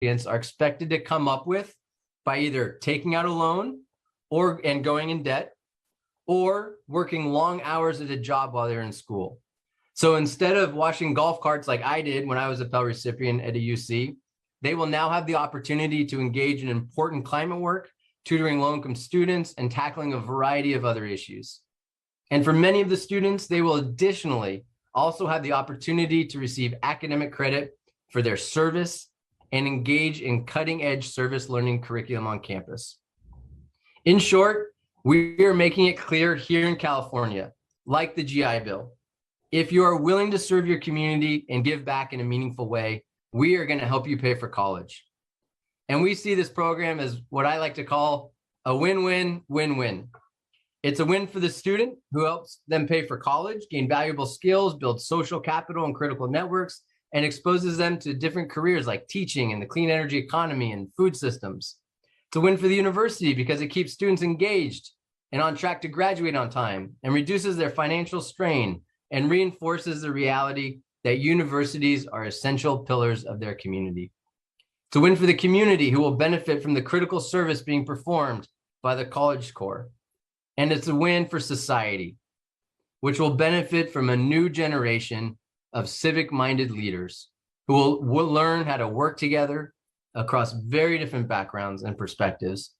recipients are expected to come up with by either taking out a loan and going in debt, or working long hours at a job while they're in school. So instead of washing golf carts like I did when I was a Pell recipient at a UC, they will now have the opportunity to engage in important climate work, tutoring low-income students, and tackling a variety of other issues. And for many of the students, they will additionally also have the opportunity to receive academic credit for their service and engage in cutting-edge service learning curriculum on campus. In short, we are making it clear here in California, like the GI Bill, if you are willing to serve your community and give back in a meaningful way, we are going to help you pay for college. And we see this program as what I like to call a win-win, win-win. It's a win for the student who helps them pay for college, gain valuable skills, build social capital and critical networks, and exposes them to different careers like teaching and the clean energy economy and food systems. It's a win for the university because it keeps students engaged and on track to graduate on time and reduces their financial strain and reinforces the reality that universities are essential pillars of their community. It's a win for the community who will benefit from the critical service being performed by the College Corps. And it's a win for society, which will benefit from a new generation of civic-minded leaders who will learn how to work together across very different backgrounds and perspectives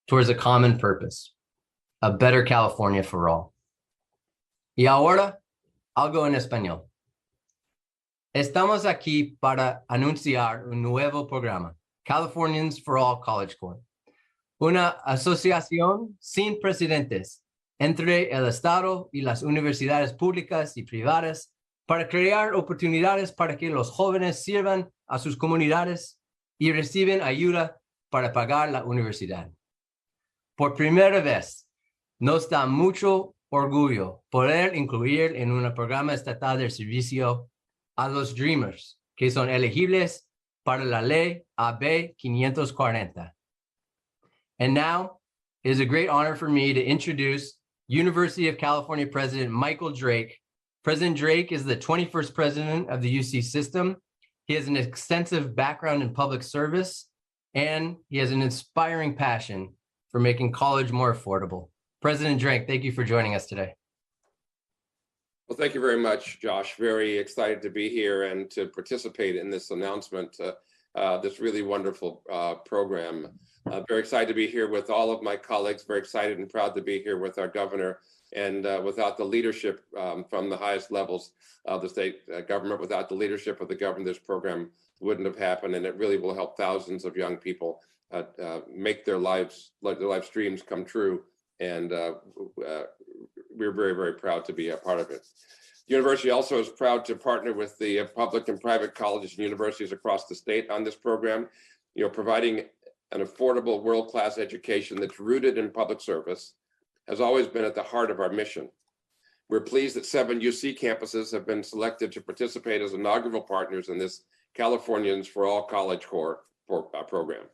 towards a common purpose, a better California for all. Y ahora, algo en español. Estamos aquí para anunciar un nuevo programa, Californians for All College Corps, una asociación sin precedentes entre el Estado y las universidades públicas y privadas para crear oportunidades para que los jóvenes sirvan a sus comunidades y reciben ayuda para pagar la universidad. Por primera vez, nos da mucho orgullo poder incluir en un programa estatal de servicio a los Dreamers, que son elegibles para la ley AB 540. And now, it is a great honor for me to introduce University of California President Michael Drake. President Drake is the 21st president of the UC system. He has an extensive background in public service, and he has an inspiring passion for making college more affordable. President Drake, thank you for joining us today. Well, thank you very much, Josh. Very excited to be here and to participate in this announcement, this really wonderful program. Very excited to be here with all of my colleagues, very excited and proud to be here with our governor. And without the leadership from the highest levels of the state government, without the leadership of the governor, this program wouldn't have happened. And it really will help thousands of young people make their life dreams come true. And we're very, very proud to be a part of it. The university also is proud to partner with the public and private colleges and universities across the state on this program, providing an affordable world-class education that's rooted in public service has always been at the heart of our mission. We're pleased that 7 UC campuses have been selected to participate as inaugural partners in this Californians for All College Corps program.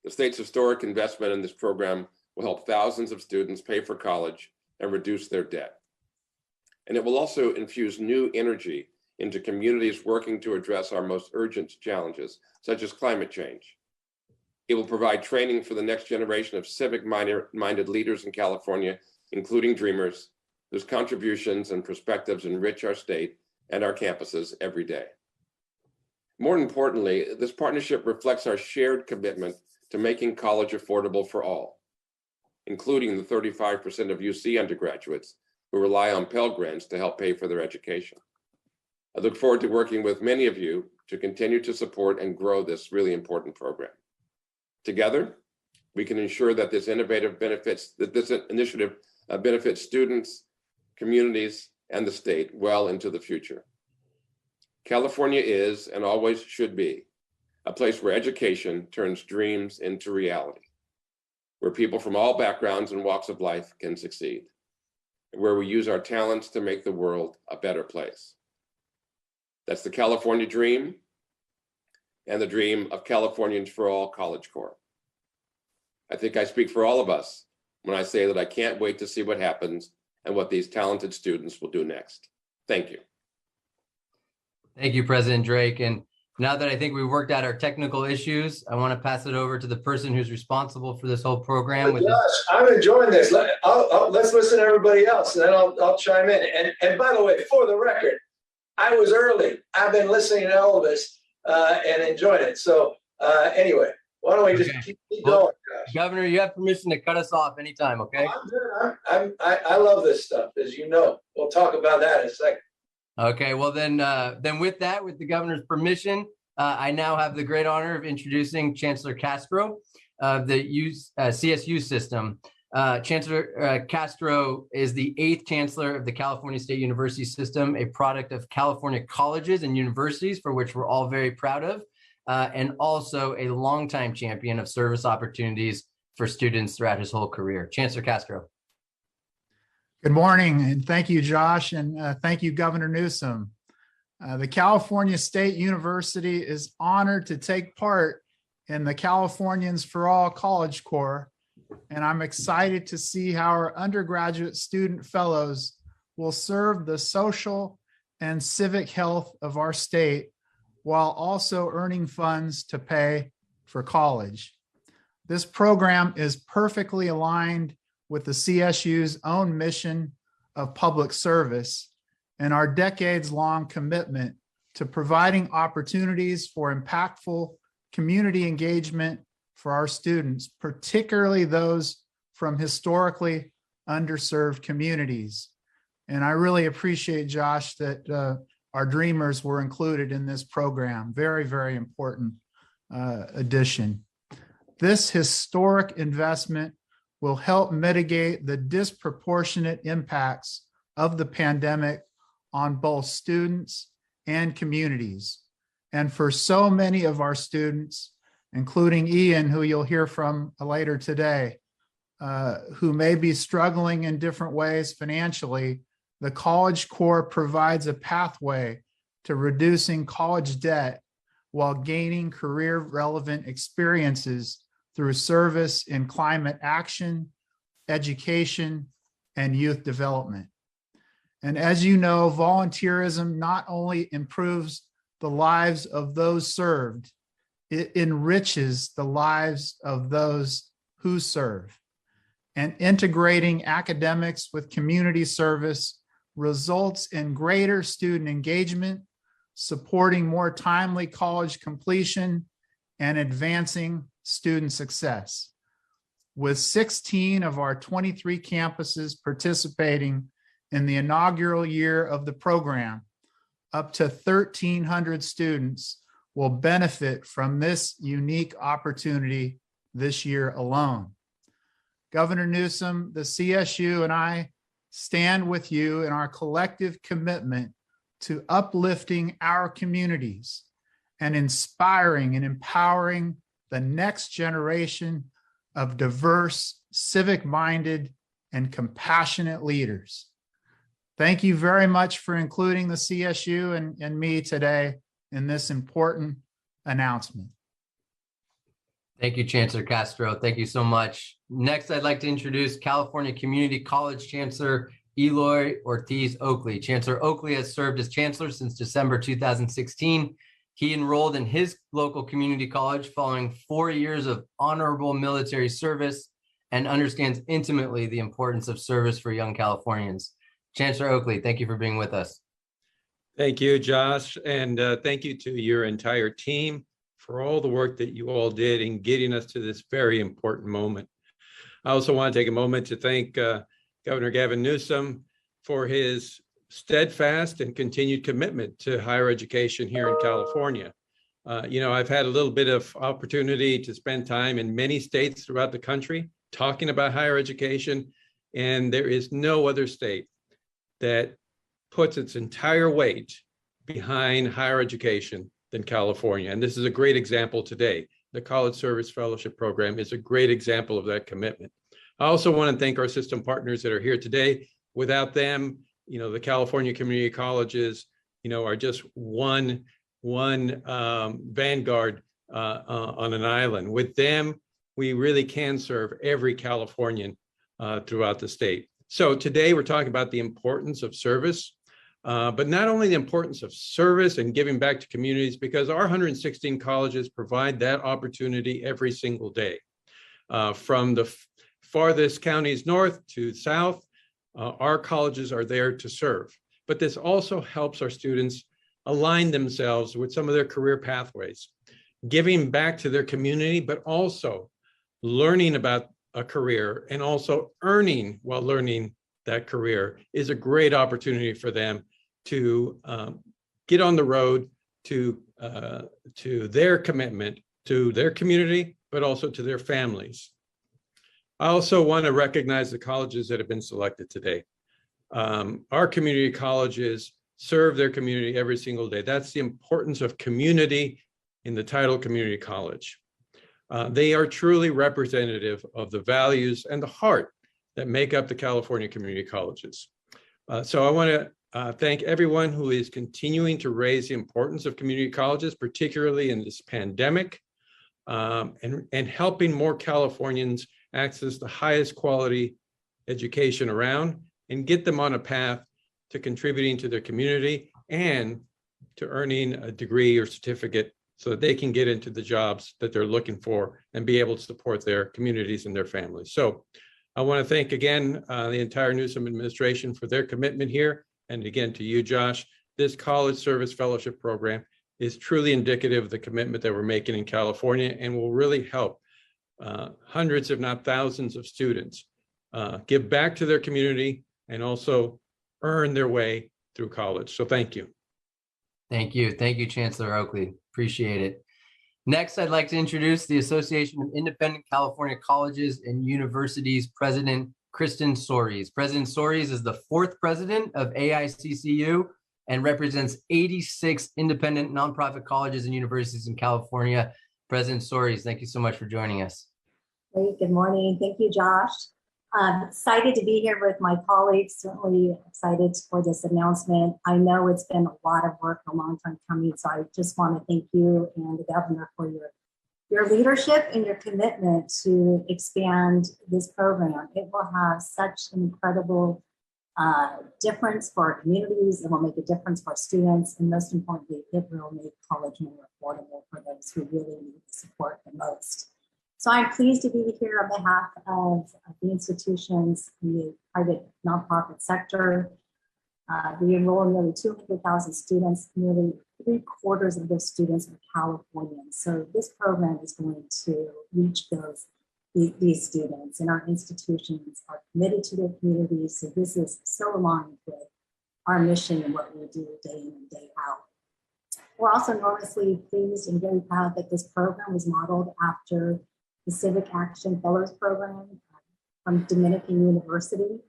The state's historic investment in this program will help thousands of students pay for college and reduce their debt. And it will also infuse new energy into communities working to address our most urgent challenges, such as climate change. It will provide training for the next generation of civic-minded leaders in California, including Dreamers, whose contributions and perspectives enrich our state and our campuses every day. More importantly, this partnership reflects our shared commitment to making college affordable for all, including the 35% of UC undergraduates who rely on Pell Grants to help pay for their education. I look forward to working with many of you to continue to support and grow this really important program. Together, we can ensure that this initiative benefits students, communities, and the state well into the future. California is, and always should be, a place where education turns dreams into reality, where people from all backgrounds and walks of life can succeed, and where we use our talents to make the world a better place. That's the California dream, and the dream of Californians for All College Corps. I think I speak for all of us when I say that I can't wait to see what happens and what these talented students will do next. Thank you. Thank you, President Drake. And Now that I think we've worked out our technical issues, I want to pass it over to the person who's responsible for this whole program. Josh, I'm enjoying this. Let's listen to everybody else, and then I'll chime in. And by the way, for the record, I was early. I've been listening to Elvis and enjoying it. So anyway, why don't we just keep going, Josh? Governor, you have permission to cut us off anytime, okay? I love this stuff, as you know. We'll talk about that in a second. Okay, well then with that, with the governor's permission, I now have the great honor of introducing Chancellor Castro of the CSU system. Chancellor Castro is the 8th chancellor of the California State University system, a product of California colleges and universities, for which we're all very proud of, and also a longtime champion of service opportunities for students throughout his whole career. Chancellor Castro. Good morning, and thank you, Josh, and thank you, Governor Newsom. The California State University is honored to take part in the Californians for All College Corps, and I'm excited to see how our undergraduate student fellows will serve the social and civic health of our state while also earning funds to pay for college. This program is perfectly aligned with the CSU's own mission of public service and our decades-long commitment to providing opportunities for impactful community engagement for our students, particularly those from historically underserved communities. And I really appreciate, Josh, that our Dreamers were included in this program. Very, very important addition. This historic investment will help mitigate the disproportionate impacts of the pandemic on both students and communities. And for so many of our students, including Ian, who you'll hear from later today, who may be struggling in different ways financially, the College Corps provides a pathway to reducing college debt while gaining career-relevant experiences through service in climate action, education, and youth development. And as you know, volunteerism not only improves the lives of those served, it enriches the lives of those who serve. And integrating academics with community service results in greater student engagement, supporting more timely college completion, and advancing student success. With 16 of our 23 campuses participating in the inaugural year of the program, up to 1,300 students will benefit from this unique opportunity this year alone. Governor Newsom, the CSU, and I stand with you in our collective commitment to uplifting our communities and inspiring and empowering the next generation of diverse, civic-minded, and compassionate leaders. Thank you very much for including the CSU and me today in this important announcement. Thank you, Chancellor Castro. Thank you so much. Next, I'd like to introduce California Community College Chancellor Eloy Ortiz Oakley. Chancellor Oakley has served as chancellor since December 2016. He enrolled in his local community college following 4 years of honorable military service and understands intimately the importance of service for young Californians. Chancellor Oakley, thank you for being with us. Thank you, Josh, and thank you to your entire team for all the work that you all did in getting us to this very important moment. I also want to take a moment to thank Governor Gavin Newsom for his steadfast and continued commitment to higher education here in California. I've had a little bit of opportunity to spend time in many states throughout the country talking about higher education, and there is no other state that puts its entire weight behind higher education than California. And this is a great example today. The College Service Fellowship Program is a great example of that commitment. I also want to thank our system partners that are here today. Without them, the California community colleges, are just one vanguard on an island. With them, we really can serve every Californian throughout the state. So today we're talking about the importance of service. But not only the importance of service and giving back to communities, because our 116 colleges provide that opportunity every single day. From the farthest counties north to south, our colleges are there to serve. But this also helps our students align themselves with some of their career pathways, giving back to their community, but also learning about a career and also earning while learning that career is a great opportunity for them to get on the road to their commitment to their community, but also to their families. I also want to recognize the colleges that have been selected today. Our community colleges serve their community every single day. That's the importance of community in the title community college. They are truly representative of the values and the heart that make up the California community colleges. So I want to thank everyone who is continuing to raise the importance of community colleges, particularly in this pandemic, and helping more Californians access the highest quality education around and get them on a path to contributing to their community and to earning a degree or certificate so that they can get into the jobs that they're looking for and be able to support their communities and their families. So I want to thank again the entire Newsom administration for their commitment here. And again, to you, Josh, this college service fellowship program is truly indicative of the commitment that we're making in California and will really help hundreds, if not thousands of students give back to their community and also earn their way through college. So thank you. Thank you. Thank you, Chancellor Oakley. Appreciate it. Next, I'd like to introduce the Association of Independent California Colleges and Universities President, Kristen Soares. President Soares is the fourth president of AICCU and represents 86 independent nonprofit colleges and universities in California. President Soares, thank you so much for joining us. Great. Good morning. Thank you, Josh. Excited to be here with my colleagues, certainly excited for this announcement. I know it's been a lot of work, a long time coming, so I just want to thank you and the governor for your leadership and your commitment to expand this program. It will have such an incredible difference for our communities. It will make a difference for our students, and most importantly, it will make college more affordable for those who really need the support the most. So I'm pleased to be here on behalf of the institutions in the private nonprofit sector. We enroll nearly 200,000 students, nearly 3/4 of those students are Californians. So this program is going to reach these students, and our institutions are committed to their communities. So this is so aligned with our mission and what we do day in and day out. We're also enormously pleased and very proud that this program was modeled after the Civic Action Fellows Program from Dominican University,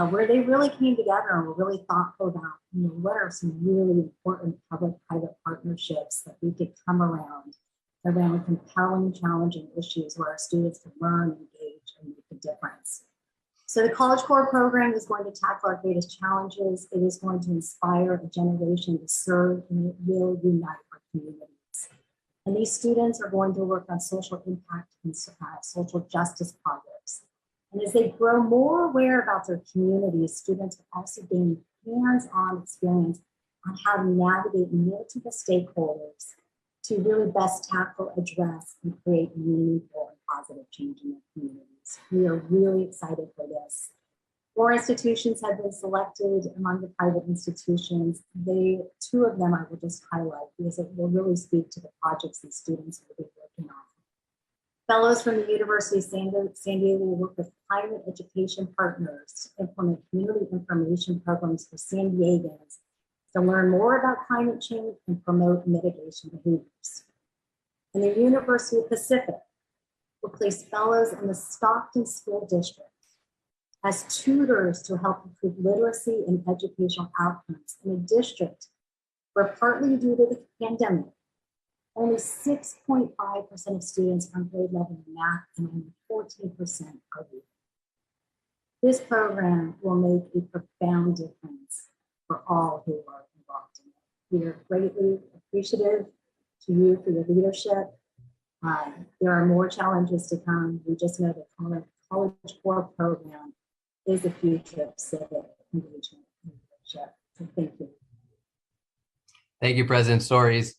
where they really came together and were really thoughtful about, what are some really important public-private partnerships that we could come around compelling, challenging issues where our students can learn, engage, and make a difference. So the College Core program is going to tackle our greatest challenges. It is going to inspire a generation to serve, and it will unite our communities. And these students are going to work on social impact and social justice projects. And as they grow more aware about their communities, students will also gain hands-on experience on how to navigate multiple stakeholders to really best tackle, address, and create meaningful and positive change in their communities. We are really excited for this. 4 institutions have been selected among the private institutions. 2 of them I will just highlight because it will really speak to the projects these students will be working on. Fellows from the University of San Diego will work with climate education partners to implement community information programs for San Diegans to learn more about climate change and promote mitigation behaviors. And the University of Pacific will place fellows in the Stockton School District as tutors to help improve literacy and educational outcomes in a district where, partly due to the pandemic, only 6.5% of students are on grade level in math and only 14% are reading. This program will make a profound difference for all who are involved in it. We are greatly appreciative to you for your leadership. There are more challenges to come. We just know the College Core program is the future of civic engagement and leadership. So thank you. Thank you, President Stories.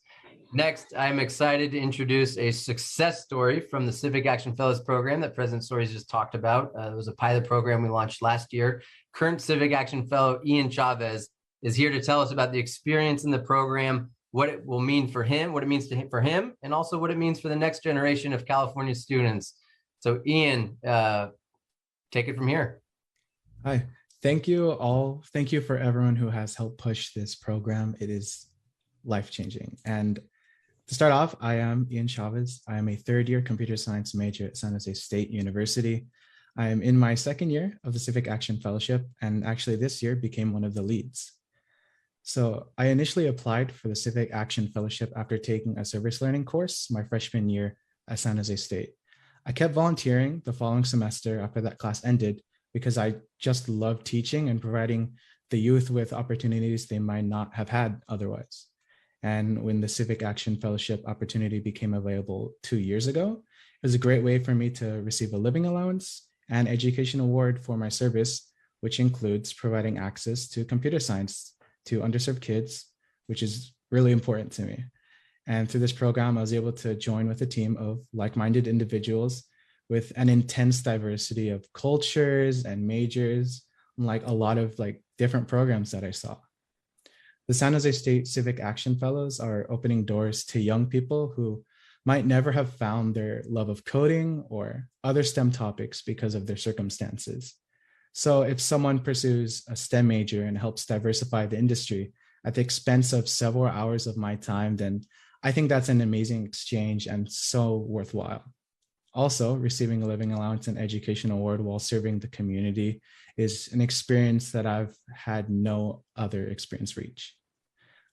Next, I'm excited to introduce a success story from the Civic Action Fellows program that President Stories just talked about. It was a pilot program we launched last year. Current Civic Action Fellow Ian Chavez is here to tell us about the experience in the program, what it will mean for him, what it means for him, and also what it means for the next generation of California students. So Ian, take it from here. Hi, thank you all. Thank you for everyone who has helped push this program. It is life-changing. And to start off, I am Ian Chavez. I am a third-year computer science major at San Jose State University. I am in my second year of the Civic Action Fellowship, and actually this year became one of the leads. So I initially applied for the Civic Action Fellowship after taking a service learning course my freshman year at San Jose State. I kept volunteering the following semester after that class ended because I just loved teaching and providing the youth with opportunities they might not have had otherwise. And when the Civic Action Fellowship opportunity became available 2 years ago, it was a great way for me to receive a living allowance and education award for my service, which includes providing access to computer science to underserved kids, which is really important to me. And through this program, I was able to join with a team of like-minded individuals with an intense diversity of cultures and majors, like a lot of different programs that I saw. The San Jose State Civic Action Fellows are opening doors to young people who might never have found their love of coding or other STEM topics because of their circumstances. So if someone pursues a STEM major and helps diversify the industry at the expense of several hours of my time, then I think that's an amazing exchange and so worthwhile. Also, receiving a living allowance and education award while serving the community is an experience that I've had no other experience reach.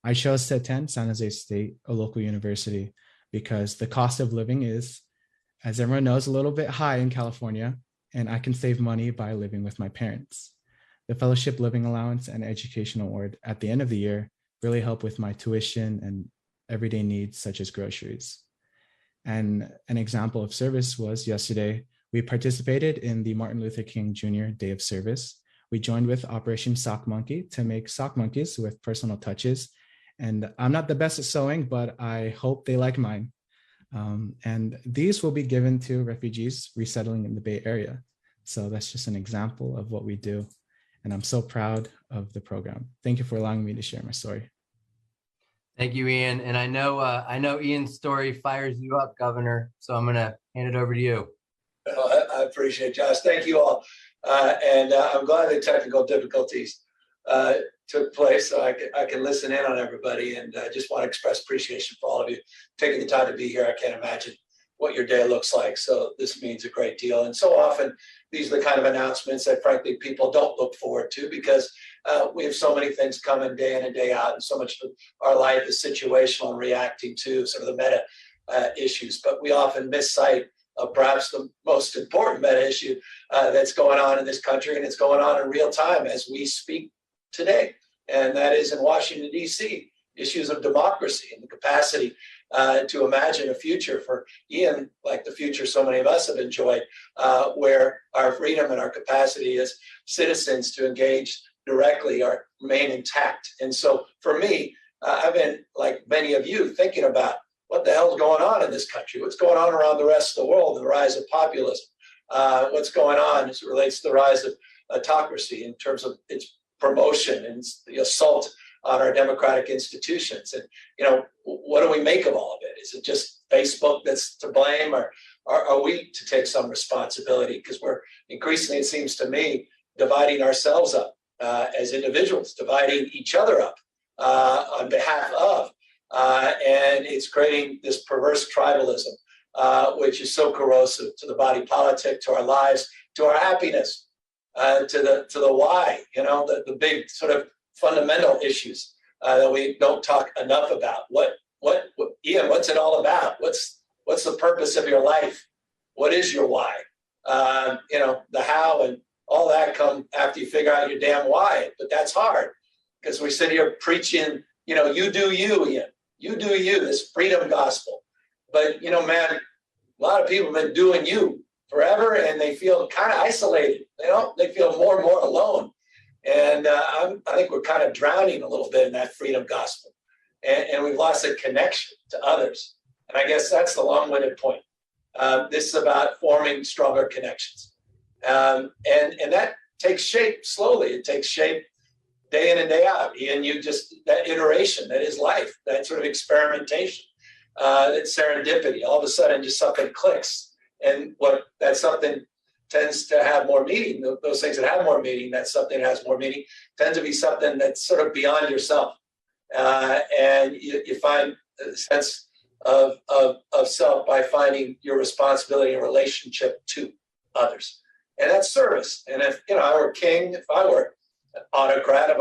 I chose to attend San Jose State, a local university, because the cost of living is, as everyone knows, a little bit high in California, and I can save money by living with my parents. The fellowship living allowance and education award at the end of the year really help with my tuition and everyday needs such as groceries. And an example of service was yesterday, we participated in the Martin Luther King Jr. Day of Service. We joined with Operation Sock Monkey to make sock monkeys with personal touches. And I'm not the best at sewing, but I hope they like mine. And these will be given to refugees resettling in the Bay Area. So that's just an example of what we do. And I'm so proud of the program. Thank you for allowing me to share my story. Thank you, Ian. And I know Ian's story fires you up, Governor. So I'm going to hand it over to you. I appreciate it, Josh. Thank you all. And I'm glad the technical difficulties took place so I can listen in on everybody, and just want to express appreciation for all of you taking the time to be here. I can't imagine what your day looks like. So this means a great deal. And so often these are the kind of announcements that frankly people don't look forward to because we have so many things coming day in and day out, and so much of our life is situational and reacting to some of the meta issues. But we often miss sight of perhaps the most important meta issue that's going on in this country, and it's going on in real time as we speak today. And that is in Washington, D.C., issues of democracy and the capacity to imagine a future for Ian, like the future so many of us have enjoyed, where our freedom and our capacity as citizens to engage directly remain intact. And so for me, I've been, like many of you, thinking about what the hell's going on in this country, what's going on around the rest of the world, the rise of populism, what's going on as it relates to the rise of autocracy in terms of its promotion and the assault on our democratic institutions. And, what do we make of all of it? Is it just Facebook that's to blame, or are we to take some responsibility? Because we're increasingly, it seems to me, dividing ourselves up as individuals, dividing each other up on behalf of, and it's creating this perverse tribalism, which is so corrosive to the body politic, to our lives, to our happiness, to the why, the big sort of fundamental issues that we don't talk enough about. Ian, what's it all about? What's the purpose of your life? What is your why? The how and all that come after you figure out your damn why. But that's hard because we sit here preaching, you do you, Ian. You do you, this freedom gospel. But, man, a lot of people have been doing you forever, and they feel kind of isolated. They feel more and more alone. And I think we're kind of drowning a little bit in that freedom gospel. And we've lost a connection to others. And I guess that's the long-winded point. This is about forming stronger connections. And that takes shape slowly. It takes shape day in and day out. And that iteration, that is life, that sort of experimentation, that serendipity, all of a sudden just something clicks. And that something tends to have more meaning. Those things that have more meaning, that something that has more meaning, tends to be something that's sort of beyond yourself. And you find a sense of self by finding your responsibility in relationship to others. And that's service. And if I were king, if I were an autocrat, if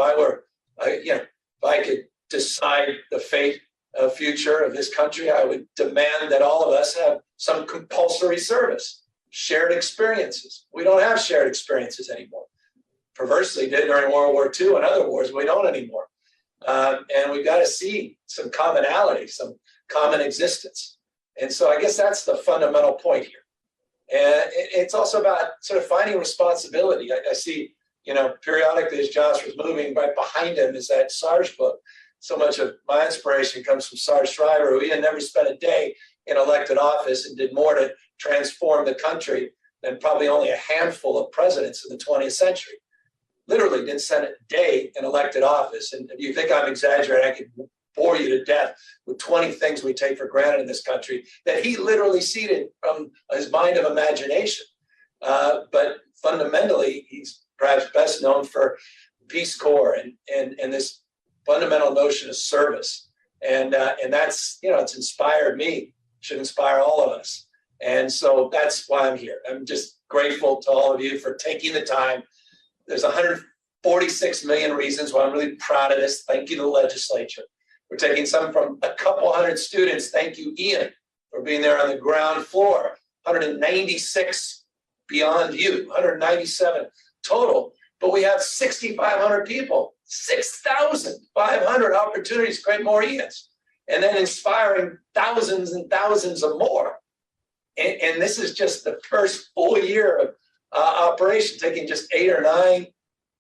I could decide the fate of future of this country, I would demand that all of us have some compulsory service, shared experiences. We don't have shared experiences anymore. Perversely did during World War II and other wars, we don't anymore. And we've got to see some commonality, some common existence. And so I guess that's the fundamental point here. And it's also about sort of finding responsibility. I see, periodically as Josh was moving, right behind him is that Sarge book. So much of my inspiration comes from Sarge Shriver, who he had never spent a day in elected office and did more to transform the country than probably only a handful of presidents in the 20th century. Literally didn't spend a day in elected office. And if you think I'm exaggerating, I could bore you to death with 20 things we take for granted in this country that he literally seeded from his mind of imagination. But fundamentally, he's perhaps best known for Peace Corps and this fundamental notion of service. And that's, it's inspired me, should inspire all of us. And so that's why I'm here. I'm just grateful to all of you for taking the time. There's 146 million reasons why I'm really proud of this. Thank you to the legislature. We're taking some from a couple hundred students. Thank you, Ian, for being there on the ground floor. 196 beyond you, 197 total. But we have 6,500 people, 6,500 opportunities to create more Ians, and then inspiring thousands and thousands of more. And this is just the first full year of operation, taking just 8 or 9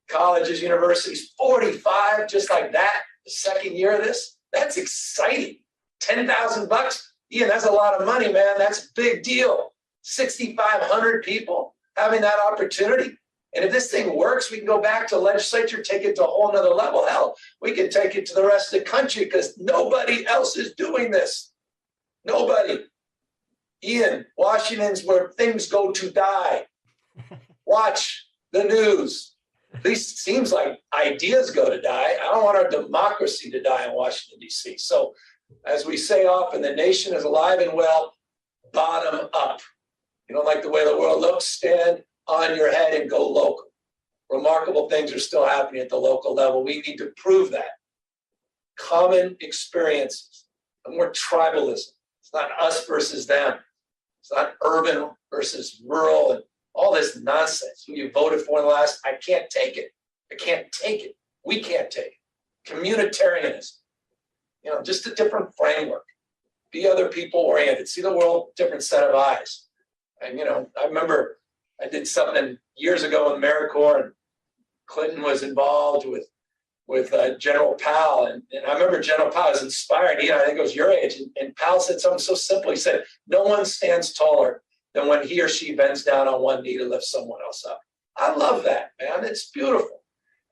colleges, universities, 45 just like that. The second year of this, that's exciting. $10,000, Ian, that's a lot of money, man. That's a big deal. 6,500 people having that opportunity. And if this thing works, we can go back to the legislature, take it to a whole nother level. Hell, we can take it to the rest of the country because nobody else is doing this. Nobody. Ian, Washington's where things go to die. Watch the news. At least it seems like ideas go to die. I don't want our democracy to die in Washington, D.C. So as we say often, the nation is alive and well, bottom up. You don't like the way the world looks, stand on your head and go local. Remarkable things are still happening at the local level. We need to prove that. Common experiences, and more tribalism. It's not us versus them. It's not urban versus rural and all this nonsense. Who you voted for in the last, I can't take it. I can't take it. We can't take it. Communitarianism, just a different framework. Be other people oriented. See the world, different set of eyes. And, I remember I did something years ago in AmeriCorps, and Clinton was involved with General Powell. And I remember General Powell was inspired. I think it was your age. And Powell said something so simple. He said, no one stands taller than when he or she bends down on one knee to lift someone else up. I love that, man. It's beautiful.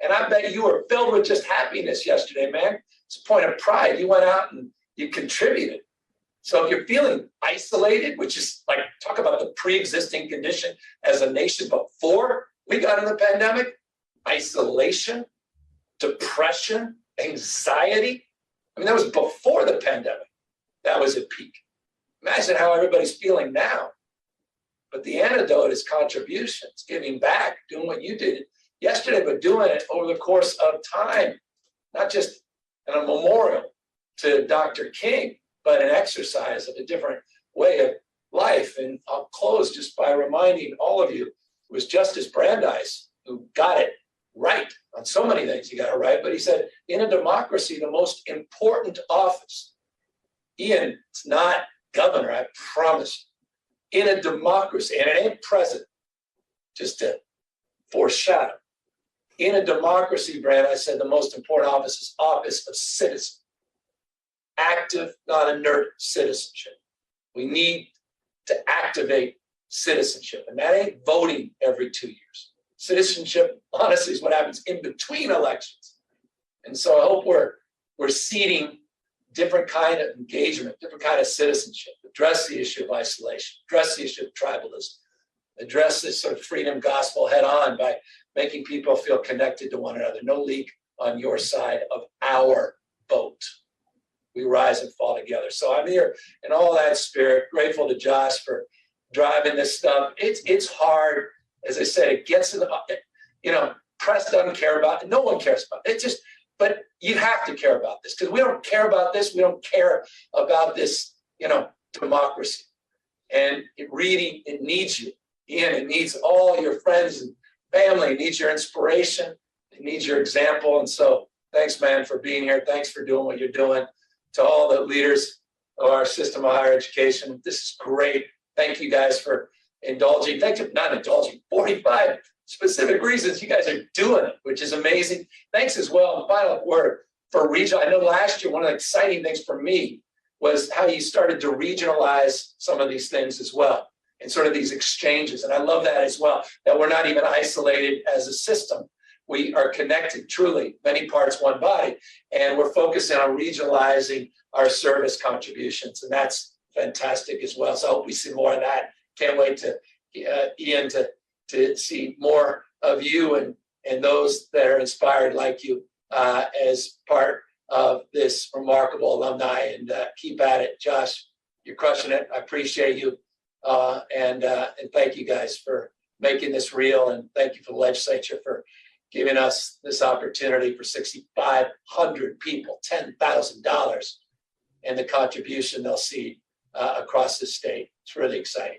And I bet you were filled with just happiness yesterday, man. It's a point of pride. You went out and you contributed. So if you're feeling isolated, which is like, talk about the pre-existing condition as a nation before we got in the pandemic, isolation, depression, anxiety. I mean, that was before the pandemic. That was at peak. Imagine how everybody's feeling now. But the antidote is contributions, giving back, doing what you did yesterday, but doing it over the course of time, not just in a memorial to Dr. King, but an exercise of a different way of life. And I'll close just by reminding all of you, it was Justice Brandeis who got it right on so many things. He got it right, but he said, in a democracy, the most important office, Ian, it's not governor, I promise you. In a democracy, and it ain't president, just to foreshadow, in a democracy, Brad, I said the most important office is office of citizen. Active, not inert citizenship. We need to activate citizenship, and that ain't voting every 2 years. Citizenship, honestly, is what happens in between elections. And so I hope we're seeding different kind of engagement, different kind of citizenship, address the issue of isolation, address the issue of tribalism, address this sort of freedom gospel head on by making people feel connected to one another. No leak on your side of our boat. We rise and fall together. So I'm here in all that spirit, grateful to Josh for driving this stuff. It's hard. As I said, it gets in the, press doesn't care about it. No one cares about it. But you have to care about this, because we don't care about this. We don't care about this, democracy. And it needs you. Ian, it needs all your friends and family. It needs your inspiration. It needs your example. And so thanks, man, for being here. Thanks for doing what you're doing. To all the leaders of our system of higher education, this is great. Thank you guys for indulging. Thank you, not indulging, 45 specific reasons you guys are doing it, which is amazing. Thanks as well. Final word for regional. I know last year, one of the exciting things for me was how you started to regionalize some of these things as well, and sort of these exchanges. And I love that as well, that we're not even isolated as a system. We are connected, truly, many parts, one body, and we're focusing on regionalizing our service contributions, and that's fantastic as well. So I hope we see more of that. Can't wait to, Ian, to see more of you and those that are inspired like you as part of this remarkable alumni, and keep at it. Josh, you're crushing it. I appreciate you, and thank you guys for making this real, and thank you for the legislature for giving us this opportunity for 6,500 people, $10,000, and the contribution they'll see across the state. It's really exciting.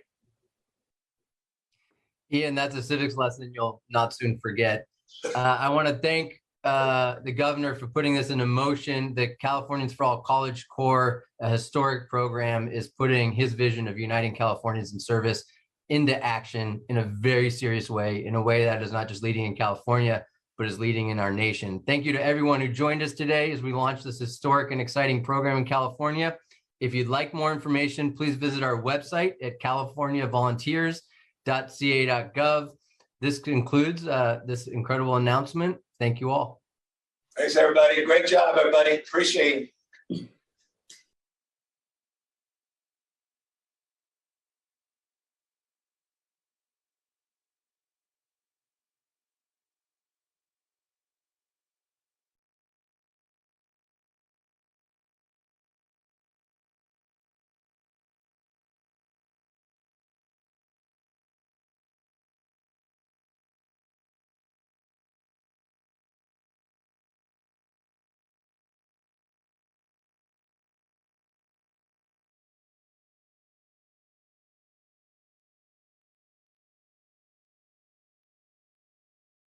Ian, that's a civics lesson you'll not soon forget. I want to thank the governor for putting this into motion. The Californians for All College Corps, a historic program, is putting his vision of uniting Californians in service into action in a very serious way, in a way that is not just leading in California, but is leading in our nation. Thank you to everyone who joined us today as we launch this historic and exciting program in California. If you'd like more information, please visit our website at californiavolunteers.ca.gov. This concludes this incredible announcement. Thank you all. Thanks, everybody. Great job, everybody. Appreciate it.